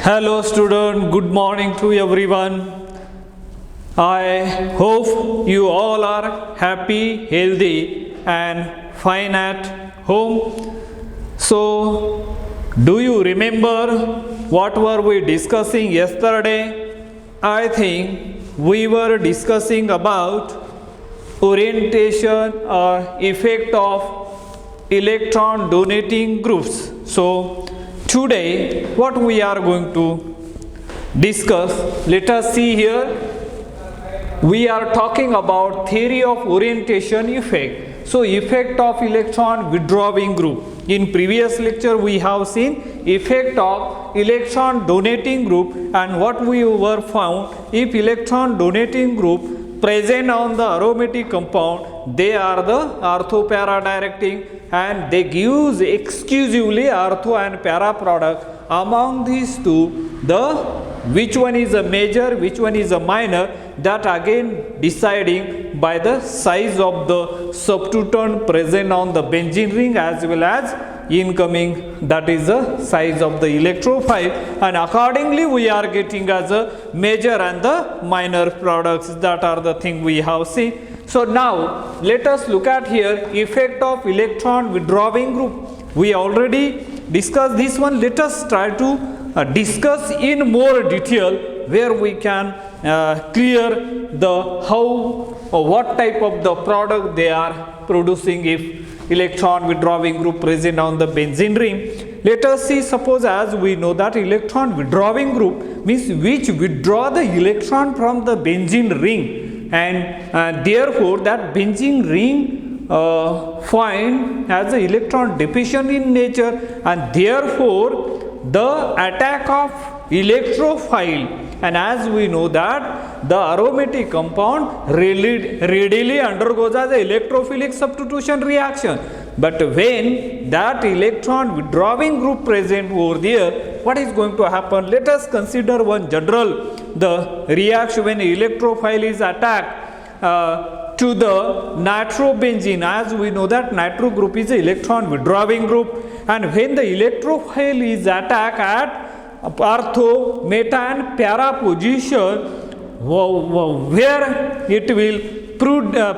Hello student, good morning to everyone. I hope you all are happy, healthy and fine at home. So, do you remember what were we discussing yesterday? I think we were discussing about orientation or effect of electron donating groups. So, today what we are going to discuss, let us see here. We are talking about theory of orientation effect. So effect of electron withdrawing group. In previous lecture we have seen effect of electron donating group, and what we were found, if electron donating group present on the aromatic compound, they are the ortho para directing and they gives exclusively ortho and para product. Among these two, which one is a major, which one is a minor, that again deciding by the size of the substituent present on the benzene ring as well as incoming, that is the size of the electrophile, and accordingly we are getting as a major and the minor products. That are the thing we have seen. So now let us look at here effect of electron withdrawing group. We already discussed this one. Let us try to discuss in more detail where we can clear the how or what type of the product they are producing if electron withdrawing group present on the benzene ring. Let us see, suppose as we know that electron withdrawing group means which withdraw the electron from the benzene ring, and therefore that benzene ring find as a electron deficient in nature, and therefore the attack of electrophile, and as we know that the aromatic compound readily undergoes as a electrophilic substitution reaction. But when that electron withdrawing group present over there, what is going to happen? Let us consider one general the reaction when electrophile is attacked to the nitrobenzene. As we know that nitro group is a electron withdrawing group, and when the electrophile is attacked at ortho, meta and para position, where it will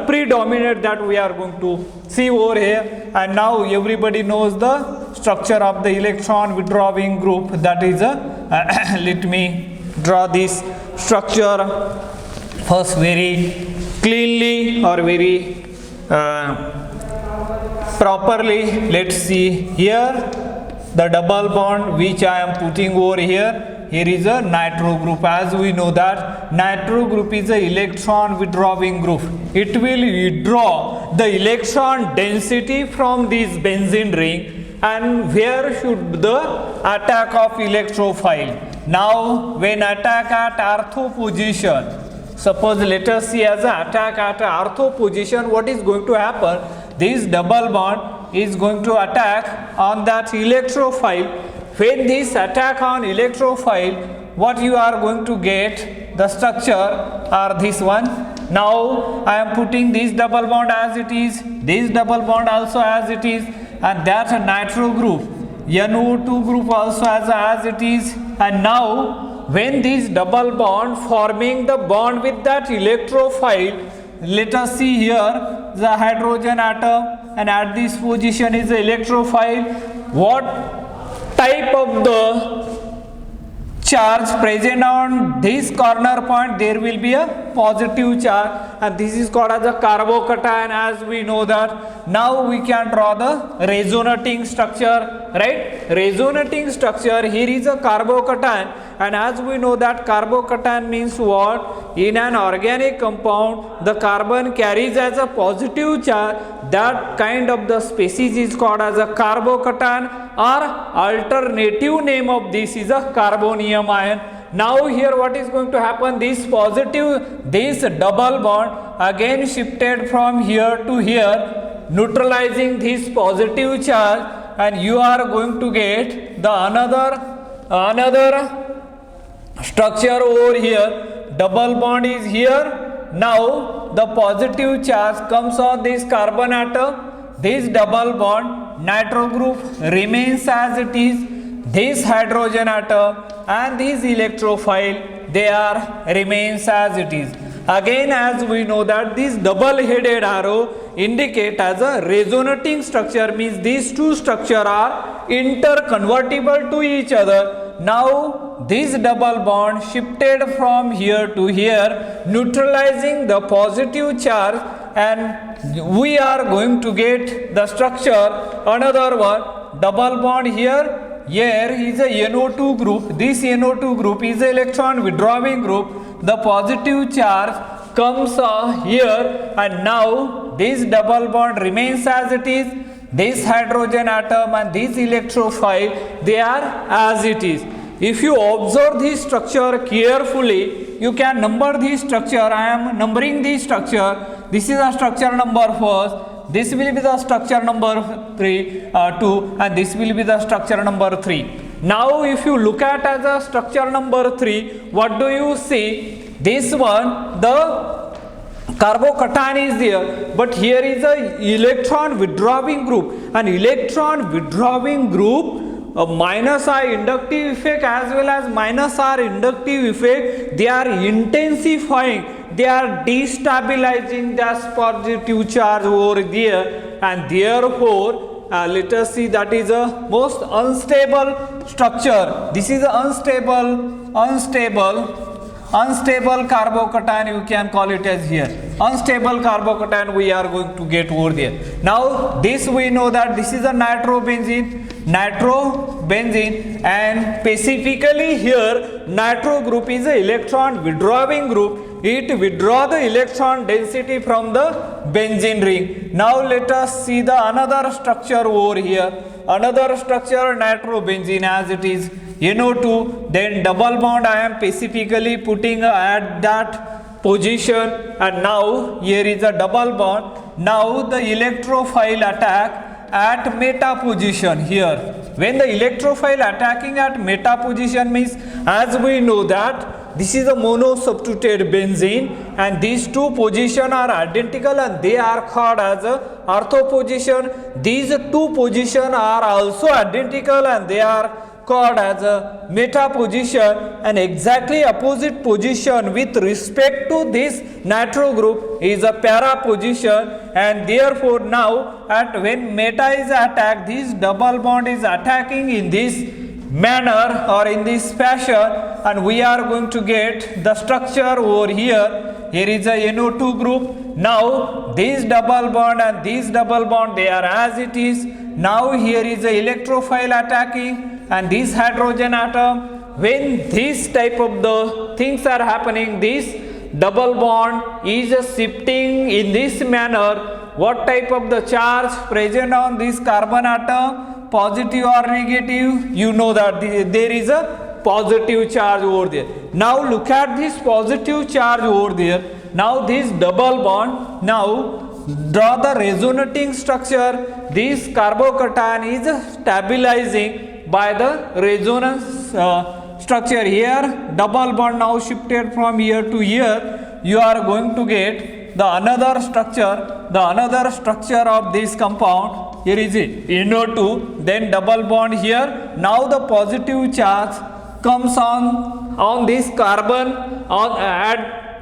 predominate, that we are going to see over here. And now everybody knows the structure of the electron withdrawing group, that is let me draw this structure first very cleanly or very properly. Let's see here the double bond which I am putting over here. Here is a nitro group. As we know that nitro group is a electron withdrawing group. It will withdraw the electron density from this benzene ring, and where should the attack of electrophile? Now when attack at ortho position, suppose let us see as an attack at ortho position, what is going to happen? This double bond is going to attack on that electrophile. When this attack on electrophile, what you are going to get, the structure are this one. Now I am putting this double bond as it is, this double bond also as it is, and that's a nitro group, NO2 group also as it is. And now when this double bond forming the bond with that electrophile, let us see here the hydrogen atom, and at this position is the electrophile. What type of the charge present on this corner point? There will be a positive charge, and this is called as a carbocation. As we know that, now we can draw the resonating structure, right? Resonating structure, here is a carbocation, and as we know that carbocation means what? In an organic compound, the carbon carries as a positive charge. That kind of the species is called as a carbocation, or alternative name of this is a carbonium ion. Now here what is going to happen? This positive, this double bond again shifted from here to here, neutralizing this positive charge, and you are going to get the another structure over here. Double bond is here. Now the positive charge comes on this carbon atom. This double bond nitro group remains as it is. This hydrogen atom and these electrophile, they are remains as it is. Again, as we know that this double headed arrow indicate as a resonating structure, means these two structure are interconvertible to each other. Now this double bond shifted from here to here, neutralizing the positive charge, and we are going to get the structure another one, double bond here. Here is a NO2 group. This NO2 group is an electron withdrawing group. The positive charge comes here, and now this double bond remains as it is. This hydrogen atom and this electrophile, they are as it is. If you observe this structure carefully, you can number this structure. I am numbering this structure. This is a structure number first. This will be the structure number 2, and this will be the structure number 3. Now if you look at as a structure number 3, what do you see? This one, the carbocation is there, but here is a electron withdrawing group. An electron withdrawing group, a minus I inductive effect as well as minus R inductive effect, they are intensifying, they are destabilizing this positive charge over there, and therefore let us see, that is a most unstable structure. This is a unstable carbocation, you can call it as here. Unstable carbocation we are going to get over there. Now this we know that this is a nitrobenzene, and specifically here nitro group is a electron withdrawing group. It withdraw the electron density from the benzene ring. Now let us see the another structure over here. Another structure, nitrobenzene as it is, NO2, then double bond I am specifically putting at that position, and now here is a double bond. Now the electrophile attack at meta position here. When the electrophile attacking at meta position means, as we know that this is a monosubstituted benzene, and these two positions are identical and they are called as a ortho position. These two positions are also identical and they are called as a meta position, and exactly opposite position with respect to this nitro group is a para position, and therefore now at when meta is attacked, this double bond is attacking in this manner or in this fashion, and we are going to get the structure over here. Here is a NO2 group. Now this double bond and this double bond, they are as it is. Now here is a electrophile attacking and this hydrogen atom. When this type of the things are happening, this double bond is shifting in this manner. What type of the charge present on this carbon atom, positive or negative? You know that there is a positive charge over there. Now look at this positive charge over there. Now this double bond, now draw the resonating structure. This carbocation is stabilizing by the resonance structure. Here double bond now shifted from here to here. You are going to get the another structure of this compound. Here is it, NO2, then double bond here. Now the positive charge comes on this carbon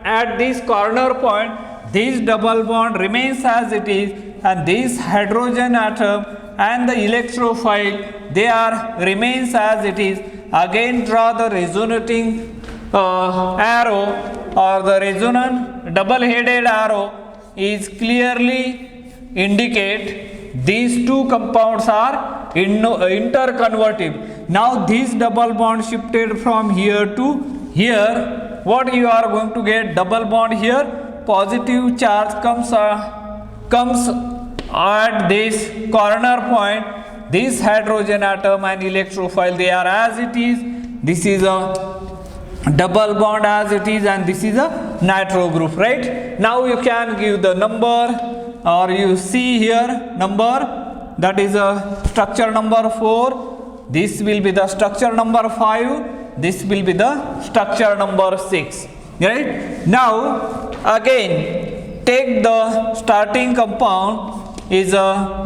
at this corner point. This double bond remains as it is, and this hydrogen atom and the electrophile, they are remains as it is. Again draw the resonating arrow, or the resonant double headed arrow is clearly indicate these two compounds are interconvertible. Now this double bond shifted from here to here. What you are going to get? Double bond here, positive charge comes at this corner point. This hydrogen atom and electrophile, they are as it is. This is a double bond as it is, and this is a nitro group, right? Now you can give the number, or you see here number, that is a structure number 4. This will be the structure number 5. This will be the structure number 6, right? Now again take the starting compound is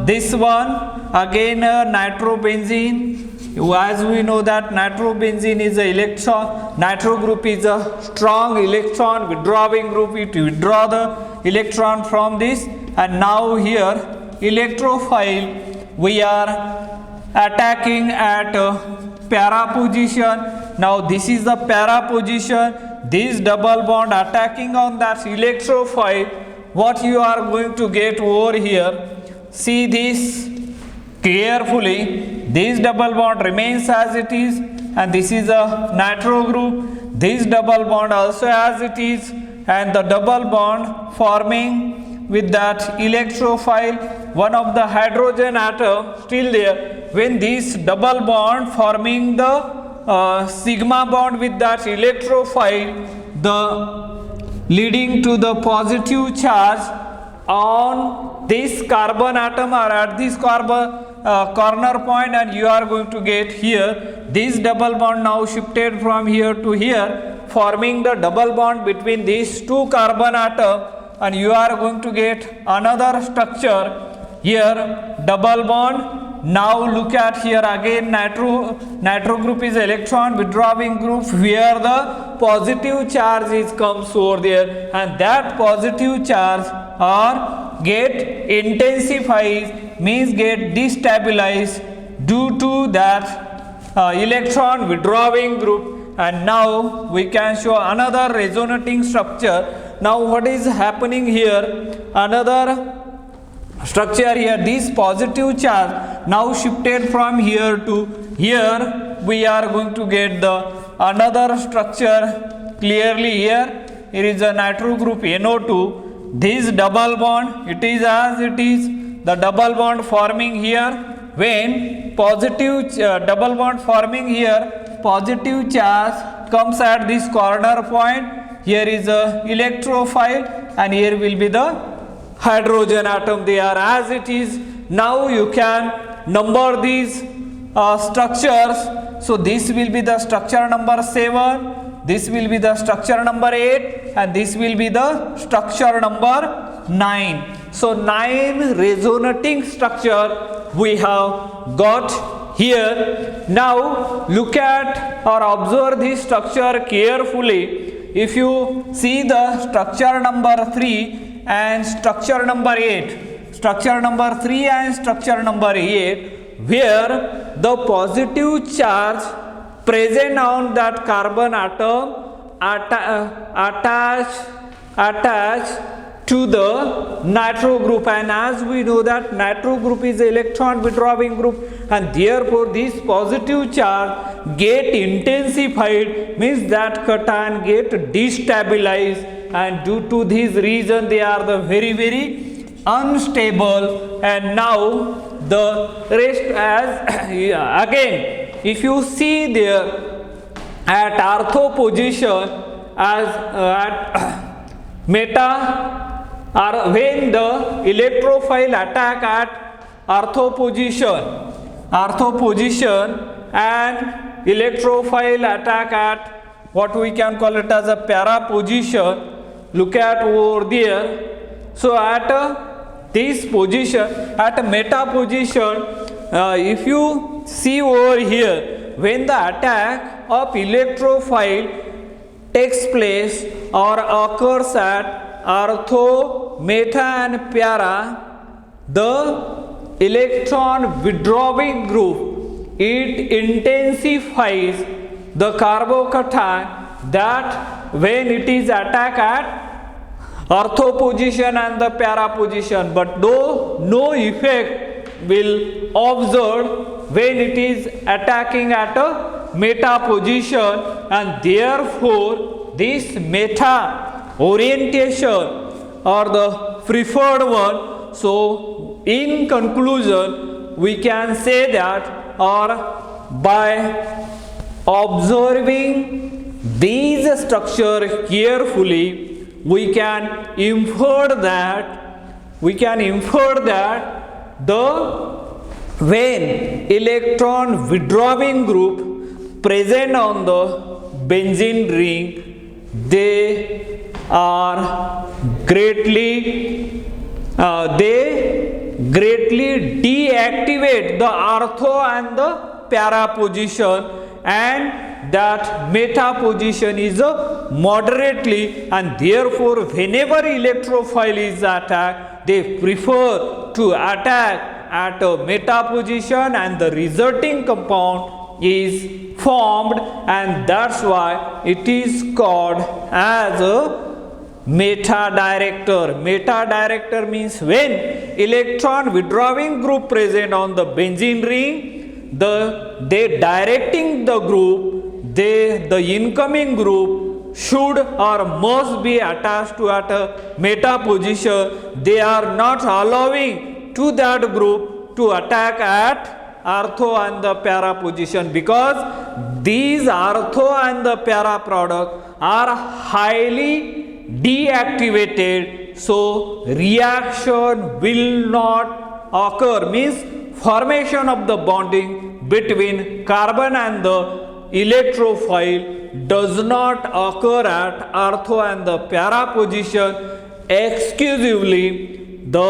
this one, again nitrobenzene, as we know that nitrobenzene is a electron, nitro group is a strong electron withdrawing group. It withdraw the electron from this, and now here electrophile we are attacking at para position. Now this is the para position, this double bond attacking on that electrophile. What you are going to get over here, see this carefully, this double bond remains as it is, and this is a nitro group, this double bond also as it is, and the double bond forming with that electrophile, one of the hydrogen atom still there. When this double bond forming the sigma bond with that electrophile, the leading to the positive charge on this carbon atom or at this carbon corner point, and you are going to get here this double bond now shifted from here to here, forming the double bond between these two carbon atom, and you are going to get another structure here, double bond. Now look at here again, nitro group is electron withdrawing group where the positive charge is comes over there, and that positive charge or get intensifies, means get destabilized due to that electron withdrawing group. And now we can show another resonating structure. Now what is happening here, another structure here, this positive charge now shifted from here to here, we are going to get the another structure clearly here. Here is a nitro group NO2, this double bond, it is as it is, the double bond forming here, when positive double bond forming here, positive charge comes at this corner point, here is a electrophile and here will be the hydrogen atom. They are as it is. Now you can number these structures. So this will be the structure number 7, this will be the structure number 8, and this will be the structure number 9. So 9 resonating structure we have got here. Now look at or observe this structure carefully. If you see the structure number 3 and structure number 8, structure number 3 and structure number 8, where the positive charge present on that carbon atom attach to the nitro group, and as we know that nitro group is electron withdrawing group, and therefore this positive charge get intensified, means that cation get destabilized, and due to this reason they are the very unstable. And now the rest as again if you see there at ortho position as at meta, or when the electrophile attack at ortho position and electrophile attack at what we can call it as a para position, look at over there. So at this position, at meta position, if you see over here, when the attack of electrophile takes place or occurs at ortho, meta and para, the electron withdrawing group, it intensifies the carbocation, that when it is attack at ortho position and the para position, but though no effect will observed when it is attacking at a meta position, and therefore this meta orientation or the preferred one. So in conclusion we can say that, or by observing these structures carefully, we can infer that the when electron withdrawing group present on the benzene ring, they are greatly deactivate the ortho and the para position, and that meta position is moderately, and therefore whenever electrophile is attacked, they prefer to attack at a meta position, and the resulting compound is formed, and that's why it is called as a meta director. Meta director means when electron withdrawing group present on the benzene ring, they directing the group, the incoming group should or must be attached to at a meta position. They are not allowing to that group to attack at ortho and the para position, because these ortho and the para product are highly deactivated, so reaction will not occur, means formation of the bonding between carbon and the electrophile does not occur at ortho and the para position. Exclusively the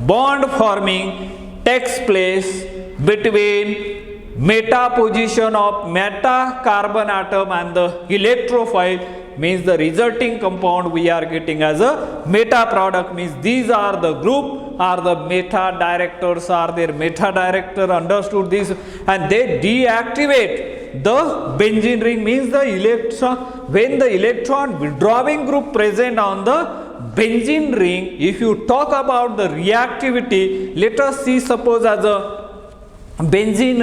bond forming takes place between meta position of meta carbon atom and the electrophile, means the resulting compound we are getting as a meta product, means these are the group are the meta directors, are their meta director, understood this, and they deactivate the benzene ring, means the electron, when the electron withdrawing group present on the benzene ring. If you talk about the reactivity, let us see, suppose as a benzene,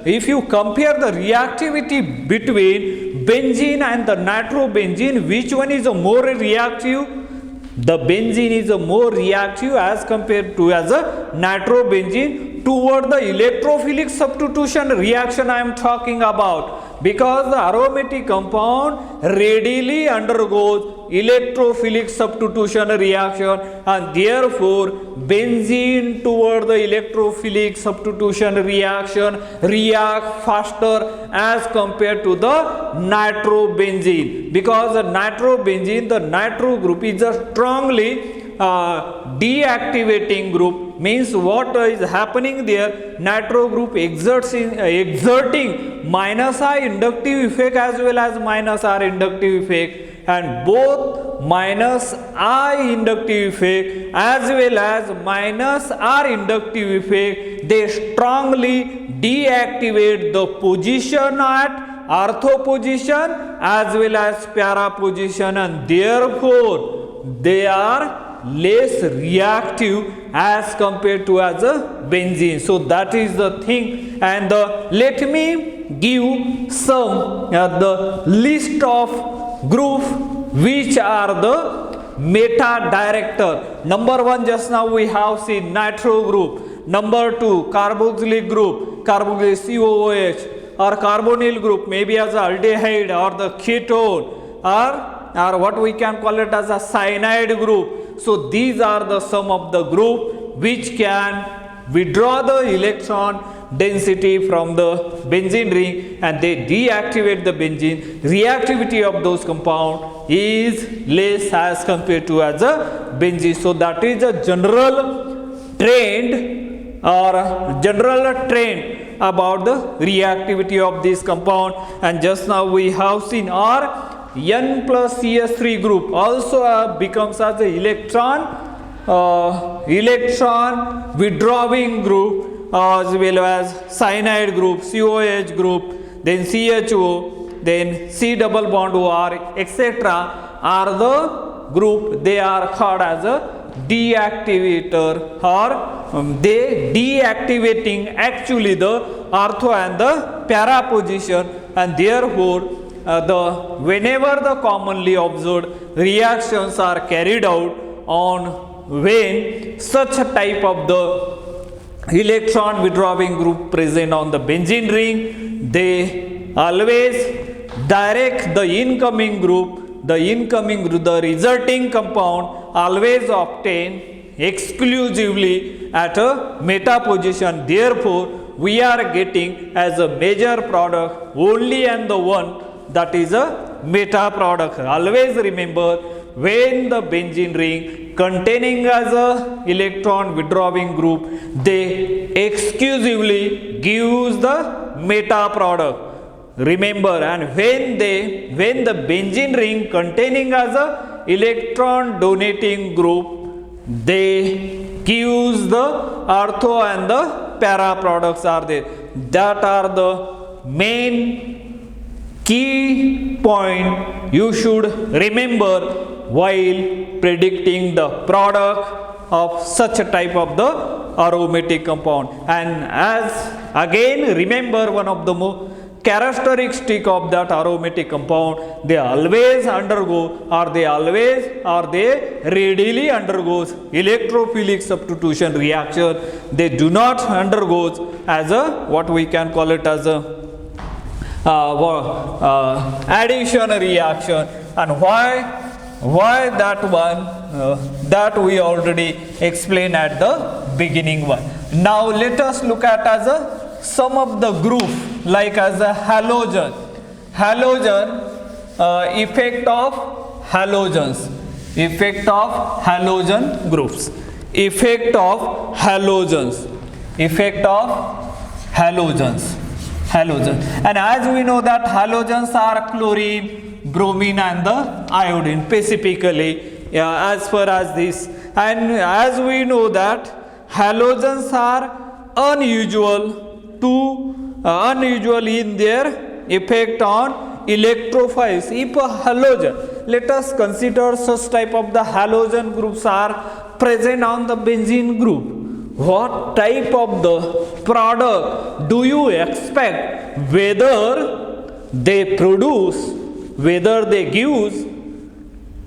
if you compare the reactivity between benzene and the nitrobenzene, which one is a more reactive? The benzene is a more reactive as compared to as a nitrobenzene toward the electrophilic substitution reaction I am talking about, because the aromatic compound readily undergoes electrophilic substitution reaction, and therefore benzene toward the electrophilic substitution reaction react faster as compared to the nitrobenzene, because the nitrobenzene, the nitro group is a strongly deactivating group, means what is happening there, nitro group exerting minus I inductive effect as well as minus R inductive effect, and both minus I inductive effect as well as minus R inductive effect, they strongly deactivate the position at ortho position as well as para position, and therefore they are less reactive as compared to as a benzene. So that is the thing, and let me give some the list of group which are the meta director. Number 1, just now we have seen nitro group. Number 2, carboxylic group, carboxylic COOH, or carbonyl group, maybe as a aldehyde or the ketone, or what we can call it as a cyanide group. So these are the some of the group which can withdraw the electron density from the benzene ring, and they deactivate the benzene. Reactivity of those compound is less as compared to as a benzene. So that is a general trend about the reactivity of this compound. And just now we have seen N plus CS3 group also becomes as a electron withdrawing group, as well as cyanide group, COH group, then CHO, then C double bond OR, etc. are the group. They are called as a deactivator, or they deactivating actually the ortho and the para position, and therefore whenever the commonly observed reactions are carried out on when such a type of the electron withdrawing group present on the benzene ring, they always direct the incoming group, the resulting compound always obtain exclusively at a meta position. Therefore, we are getting as a major product only and the one that is a meta product. Always remember, when the benzene ring containing as a electron withdrawing group, they exclusively gives the meta product. Remember, and when the benzene ring containing as a electron donating group, they gives the ortho and the para products are there. That are the main key point you should remember while predicting the product of such a type of the aromatic compound. And as again remember, one of the more characteristic of that aromatic compound, they always undergo they readily undergoes electrophilic substitution reaction. They do not undergoes as a what we can call it as a addition reaction. And why that one, that we already explained at the beginning one. Now let us look at as a some of the group, like as a halogen effect of halogens, effect of halogen groups, effect of halogens, halogen. And as we know that halogens are chlorine, bromine and the iodine specifically, as far as this. And as we know that halogens are unusual in their effect on electrophiles. If a halogen, let us consider such type of the halogen groups are present on the benzene group, what type of the product do you expect? Whether they produce, whether they give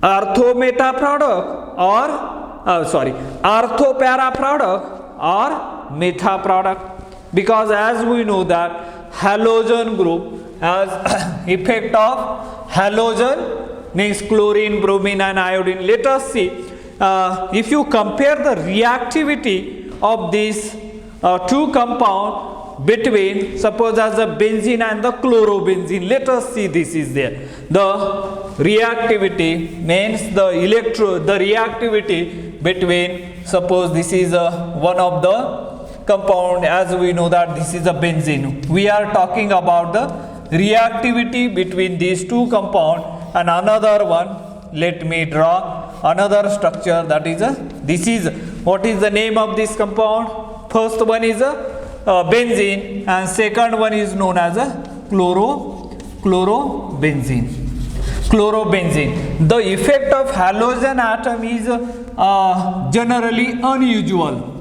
ortho meta product or ortho para product or meta product. Because as we know that halogen group has effect of halogen means chlorine, bromine and iodine. Let us see if you compare the reactivity of these two compounds between, suppose as a benzene and the chlorobenzene. Let us see, this is there. The reactivity means the reactivity between, suppose this is one of the compound, as we know that this is a benzene. We are talking about the reactivity between these two compounds. And another one, let me draw another structure, that is this is, what is the name of this compound? First one is a benzene and second one is known as a chlorobenzene. The effect of halogen atom is generally unusual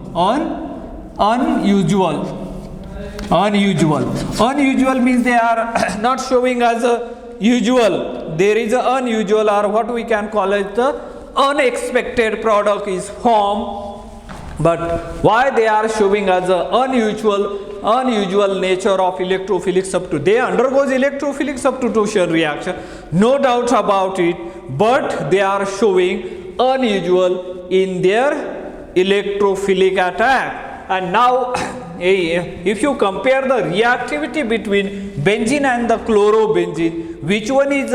means they are not showing as a usual. There is a unusual, or what we can call it the unexpected product is formed. But why they are showing as a unusual nature of electrophilic substitution? They undergoes electrophilic substitution reaction, no doubt about it, but they are showing unusual in their electrophilic attack. And now if you compare the reactivity between benzene and the chlorobenzene, which one is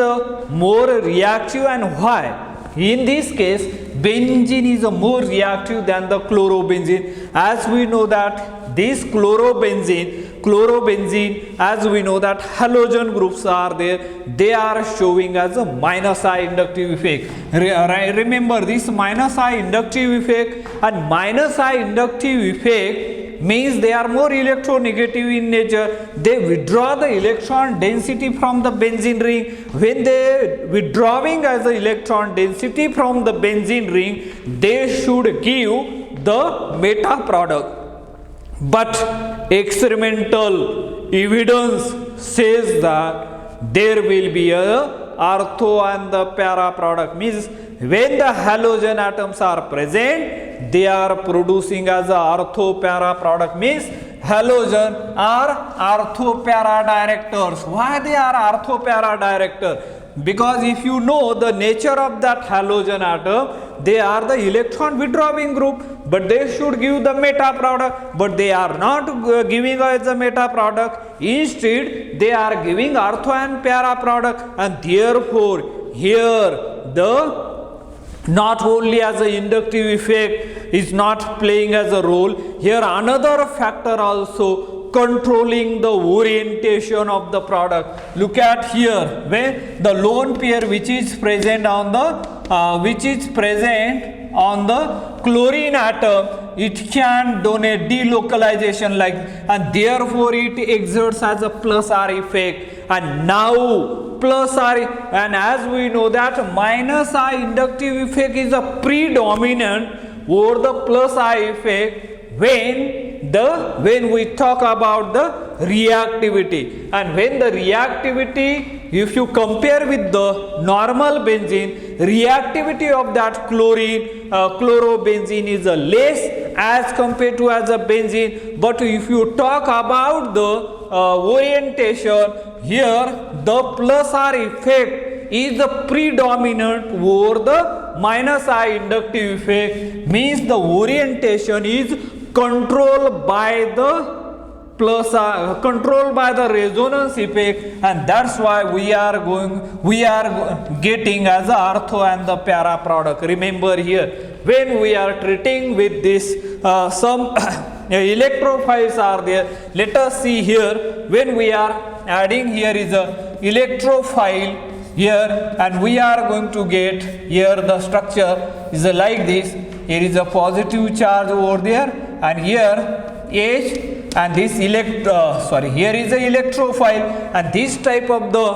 more reactive and why? In this case, benzene is more reactive than the chlorobenzene. As we know that this chlorobenzene, as we know that halogen groups are there, they are showing as a minus I inductive effect. Remember this minus I inductive effect, and minus I inductive effect means they are more electronegative in nature. They withdraw the electron density from the benzene ring. When they withdrawing as the electron density from the benzene ring, they should give the meta product. But experimental evidence says that there will be a ortho and the para product. Means when the halogen atoms are present, they are producing as a ortho para product. Means halogen are ortho para directors. Why they are ortho para director? Because if you know the nature of that halogen atom, they are the electron withdrawing group, but they should give the meta product, but they are not giving as a meta product. Instead, they are giving ortho and para product, and therefore here the not only as an inductive effect is not playing as a role, here another factor also controlling the orientation of the product. Look at here, where the lone pair which is present on the chlorine atom, it can donate delocalization like, and therefore it exerts as a plus R effect. And now plus R, and as we know that minus I inductive effect is a predominant over the plus I effect when we talk about the reactivity. And when the reactivity, if you compare with the normal benzene, reactivity of that chlorobenzene is less as compared to as a benzene. But if you talk about the orientation, here the plus R effect is the predominant over the minus I inductive effect, means the orientation is controlled by the resonance effect, and that's why we are getting as a ortho and the para product. Remember here, when we are treating with this some electrophiles are there. Let us see here, when we are adding, here is a electrophile here, and we are going to get here the structure is like this. Here is a positive charge over there, and here H, and this here is a electrophile, and this type of the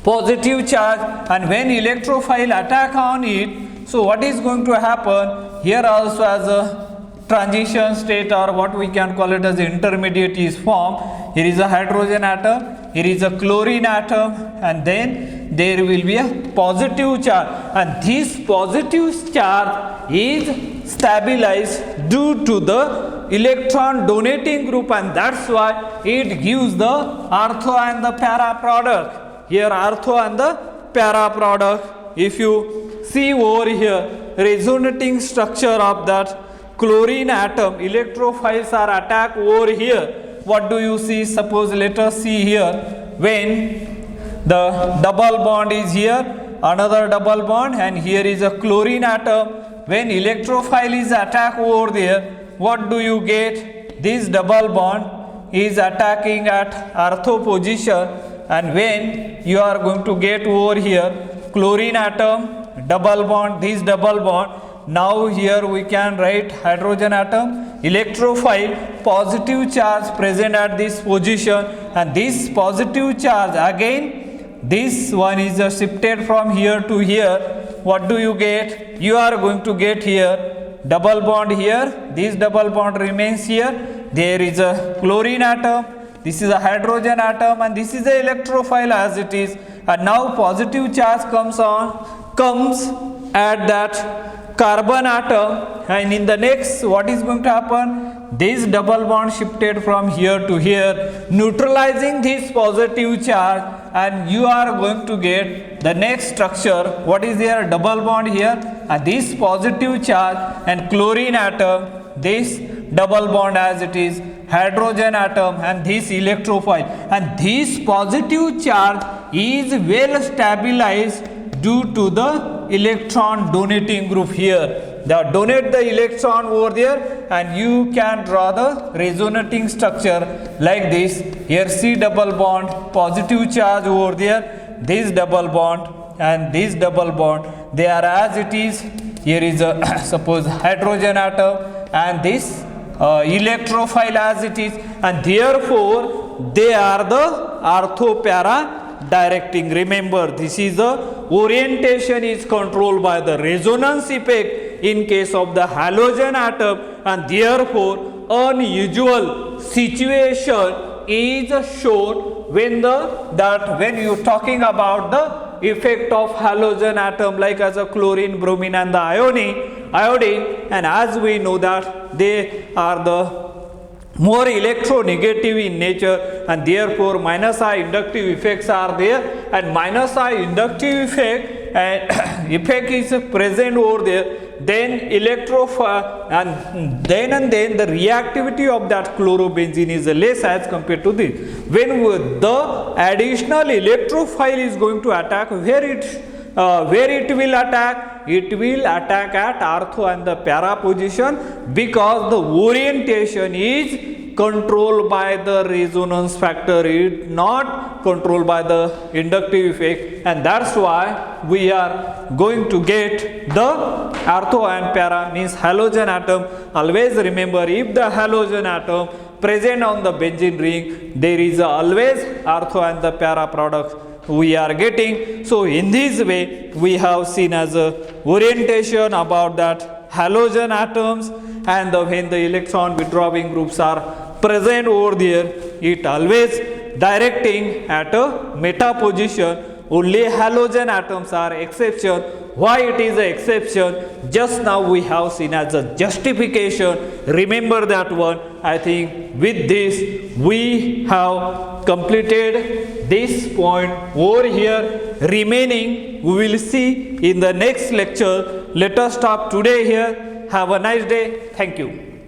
positive charge, and when electrophile attack on it, so what is going to happen here also as a transition state, or what we can call it as intermediate is formed. Here is a hydrogen atom, here is a chlorine atom, and then there will be a positive charge, and this positive charge is stabilized due to the electron donating group, and that's why it gives the ortho and the para product. Here ortho and the para product, if you see over here, resonating structure of that chlorine atom, electrophiles are attacked over here. What do you see? Suppose let us see here, when the double bond is here, another double bond, and here is a chlorine atom. When electrophile is attacked over there, what do you get? This double bond is attacking at ortho position, and when you are going to get over here chlorine atom, double bond, this double bond. Now here we can write hydrogen atom, electrophile, positive charge present at this position, and this positive charge again, this one is shifted from here to here. What do you get? You are going to get here double bond here, this double bond remains here, there is a chlorine atom, this is a hydrogen atom, and this is the electrophile as it is, and now positive charge comes at that carbon atom, and in the next what is going to happen? This double bond shifted from here to here, neutralizing this positive charge, and you are going to get the next structure. What is there? Double bond here, and this positive charge, and chlorine atom, this double bond as it is, hydrogen atom, and this electrophile, and this positive charge is well stabilized due to the electron donating group here. They donate the electron over there, and you can draw the resonating structure like this. Here C double bond, positive charge over there, this double bond and this double bond, they are as it is. Here is a suppose hydrogen atom and this electrophile as it is, and therefore they are the ortho-para directing. Remember, this is the orientation is controlled by the resonance effect in case of the halogen atom, and therefore unusual situation is shown when when you talking about the effect of halogen atom like as a chlorine, bromine and the iodine, and as we know that they are the more electronegative in nature, and therefore minus I inductive effects are there, and minus I inductive effect and effect is present over there, then and then the reactivity of that chlorobenzene is less as compared to this. When the additional electrophile is going to attack, where it will attack it will attack at ortho and the para position because the orientation is controlled by the resonance factor, it not controlled by the inductive effect, and that's why we are going to get the ortho and para means halogen atom. Always remember, if the halogen atom present on the benzene ring, there is always ortho and the para products we are getting. So in this way we have seen as a orientation about that halogen atoms, and when the electron withdrawing groups are present over there, it always directing at a meta position. Only halogen atoms are exception. Why it is an exception? Just now we have seen as a justification. Remember that one. I think with this we have completed this point over here. Remaining we will see in the next lecture. Let us stop today here. Have a nice day. Thank you.